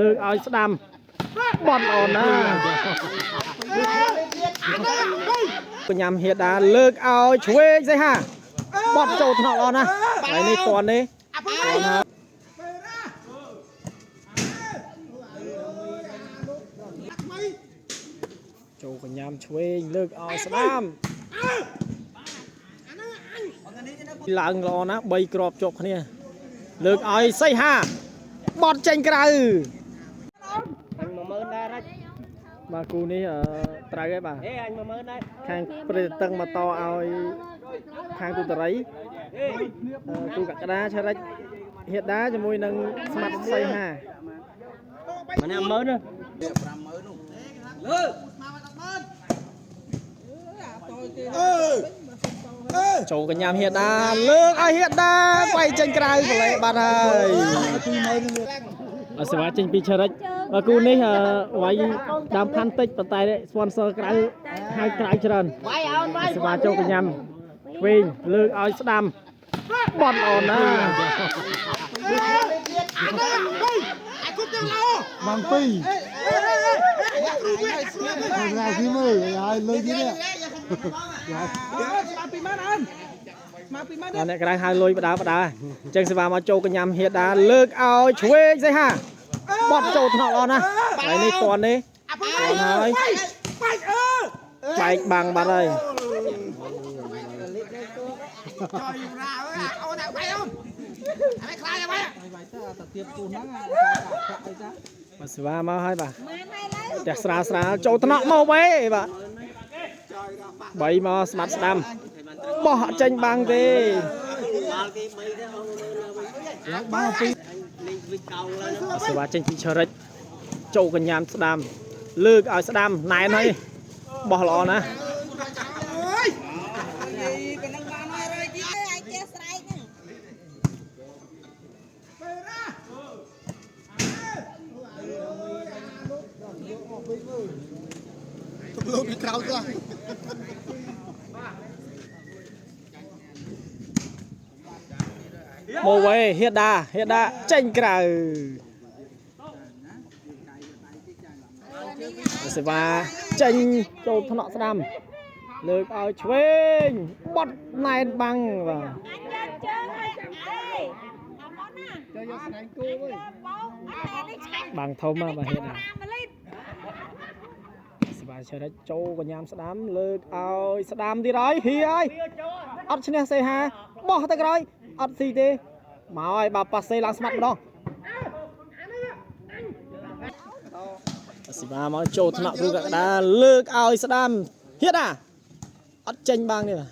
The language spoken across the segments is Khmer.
លើកឲ្យស្ដាំបត់ល្អណាស់កញ្ញាំហៀដាលើកឲ្យឆ្វេងស្អីហាបត់ចូលថ្នាក់ល្អណាស់ហើយនេះតន់នេះតន់ហើយចូលកញ្ញាំឆ្វេងលើកឲ្យស្ដាំឡើងល្អណាស់3គ្រាប់ជាប់គ្នាលើកឲ្យស្អីហាបត់ចេញក្រៅ10000ដែរណាច់បាទគូនេះត្រូវហើយបាទអេអញ10000ដែរខាងព្រៃតឹងមកតឲ្យខាងទូតរីគូកក្តាឆរិចហៀដាជាមួយនឹងស្មាត់សៃហាម្នាក់10000ទេ50000នោះលើចូលកញ្ញាមហៀដាលើកឲ្យហៀដាវាយចេញក្រៅកលេបាត់ហើយអសវ៉ាចេញពីឆរិចបាទគូនេះវាយដើមផាន់តិចប៉ុន្តែស្ពនស័រក្រៅហើយក្រៅច្រើនអសវ៉ាចូលកញ្ញាមវិញលើកឲ្យស្ដាំបត់ល្អណាស់បងពីថ្ងៃទីមើលហើយលើកនេះមកពីម៉ានអើមកពីម៉ានអ្នកក្រៅហើយលុយបដាអញ្ចឹងសេវាមកចូលកញ្ញាំហៀដាលើកឲ្យឆ្វេងស្អីហាបត់ចូលថ្នាក់ល្អណាស់ហើយនេះតន់នេះតន់ហើយបែកបាំងបាត់ហើយចូលយូរណាអើយអូនបែកអូនហើយខ្លាចហើយបែកទៅតែទៀតគូហ្នឹងអីចាបាទសេវាមកហើយបាទផ្ទះស្រាលចូលថ្នាក់មកវិញបាទ3មកស្មាត់ស្ដាំបោះចេញបាំងទេបាល់ពីសេវាចេញពីឆរិចចូលកញ្ញាមស្ដាំលើកឲ្យស្ដាំណែនហើយបោះល្អណាស់លោកពីក្រៅខ្លះមកវិញហៀដាចេញក្រៅសេវាចេញចូលថ្នាក់ស្ដាំលើកឲ្យឆ្វេងបត់ណែនបាំងបាទបាំងធំបាទហៀដាបាទឆរិចចូលកញ្ញាមស្ដាំលើកឲ្យស្ដាំទៀតហើយហីហើយអត់ឈ្នះសេហាបោះទៅក្រោយអត់ស៊ីទេមកហើយបាទប៉ាសេឡើងស្មាត់ម្ដងស៊ីបាមកចូលថ្នាក់គ្រូកក្តាលើកឲ្យស្ដាំហៀដាអត់ចេញបាំងទេបា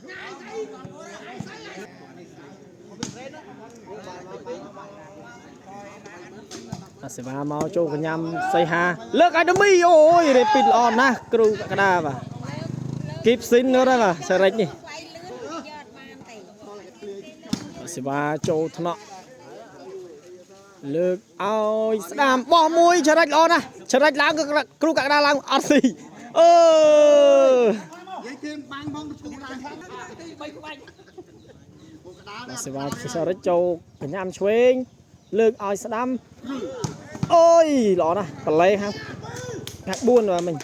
ទសេវាមកចូលកញ្ញាំសៃហាលើកឲ្យដមីអូយរេពីតល្អណាស់គ្រូកក្តាបាទគីបស៊ីននោះដែរបាទសរិចនេះសេវាចូលថ្នាក់លើកឲ្យស្ដាំបោះមួយចរិចល្អណាស់ចរិចឡើងគ្រូកក្តាឡើងអត់ស៊ីអឺនិយាយគេបាញ់ផងឈូឡើង3ក្បាច់សេវាសរិចចូលកញ្ញាំឆ្វេងលើកឲ្យស្ដាំអូយល្អណាស់បលេហាក់4បាទមិញ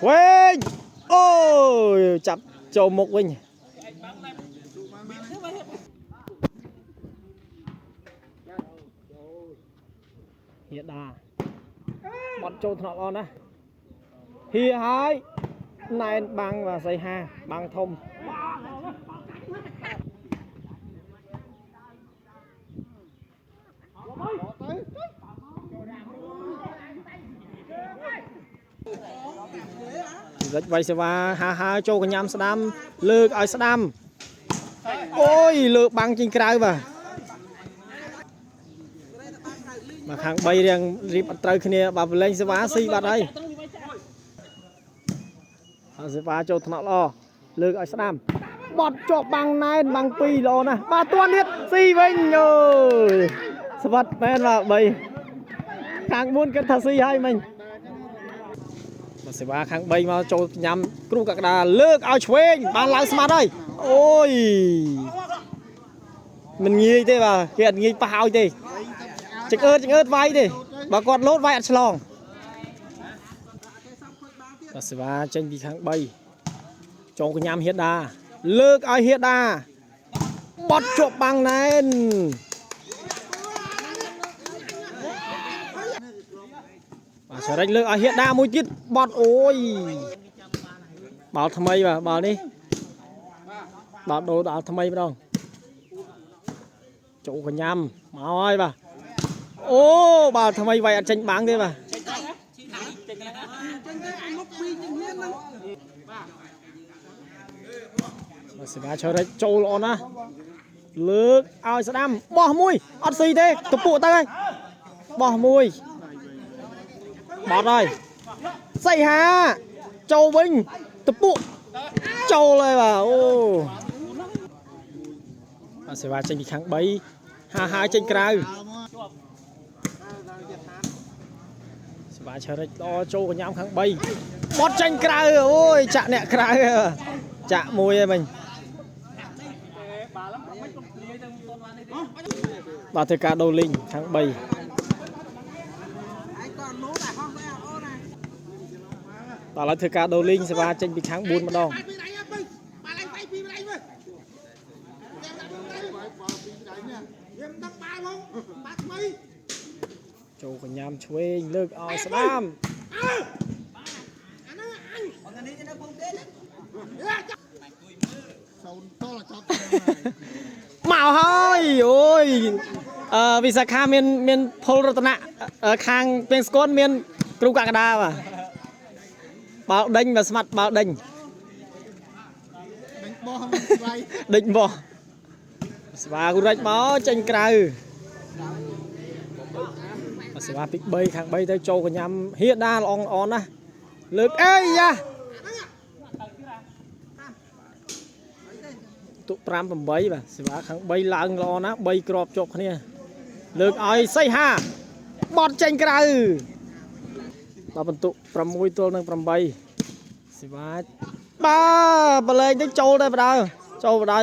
វិញអូយចាប់ចូលមុខវិញហៀដាបត់ចូលថ្នាក់ល្អណាស់ហៀហើយណែនបាំងvàសៃហាបាំងធំរិចវៃសេវាហាចូលកញ្ញាំស្ដាំលើកឲ្យស្ដាំអូយលើបាំងចេញក្រៅបាទមកខាង3រៀងរៀបអត់ត្រូវគ្នាបាទប្រឡែងសេវាស៊ីបាត់ហើយសេវាចូលថ្នាក់ល្អលើកឲ្យស្ដាំបត់ជាប់បាំងណែនបាំង2ល្អណាស់បាទតួទៀតស៊ីវិញអើយស្វិតមែនបាទ3ខាង4គិតថាស៊ីហើយមិញ ស สิว่าข้างใบมาโจยำครูกระดาเลิกเอาช่วยบางหลังสมาร์ทเลยโอ้ยมันงี้ได้ป่ะเกียดงี้เปล่าดิจังเอิดไว้ดิบากอดรถไว้อัดฉลองสิว่าเจนบีข้างใบโจกยำเฮียดาเลิกเอาเฮียดาบอดจบบางนั้นเฉยเลิกเอาเฮียดามุจิตบอดโอ้ยบอลทำไมวะบอลนี่บอลโดดทำไมไม่ต้องโจกยำมาอ้อยป่ะโอ้บอลทำไมไว้อัดเจนบางดิป่ะสิบาเฉยโจลอนนะเลิกเอาสนามบ่มวยอัดซีเต้ตะปูเต้บ่มวยบอดเลยใส่ฮะโจวิ่งตะปูโจเลยว่ะโอ้สิบาเจนมีครั้งใบหาเจนกลางสิบาเฉยรอโจกับยามครั้งใบบอดเจนกลางโอ้ยจะเนี่ยกลางจะมวยmình bà thưa cả đầu linh tháng 7 bà là thưa cả đầu linh sẽ ba tranh bị tháng 4 mà đong châu của nhám chuối lược ao slam màu hơi ôi vì sao khang miền Pol Rotana khang bên Scotland miền Kru Canada mà bao đinh và smart bao đinh đinh bò vàกูrạch bó tranh cày và pick bay khang bay tới châu của nhắm hiện đa on on á lực ơi ya tụ pram bầm bay màสิว่าข้างใบลางรอนะใบกรอบจบเนี่ยเลิกอ้อยใส่ห้าบอดเจงกระอือเราบรรทุกปรำมวยตัวนึงปรำใบสิว่าบ้าไปเลยได้โจได้ปะดาวโจปะดาว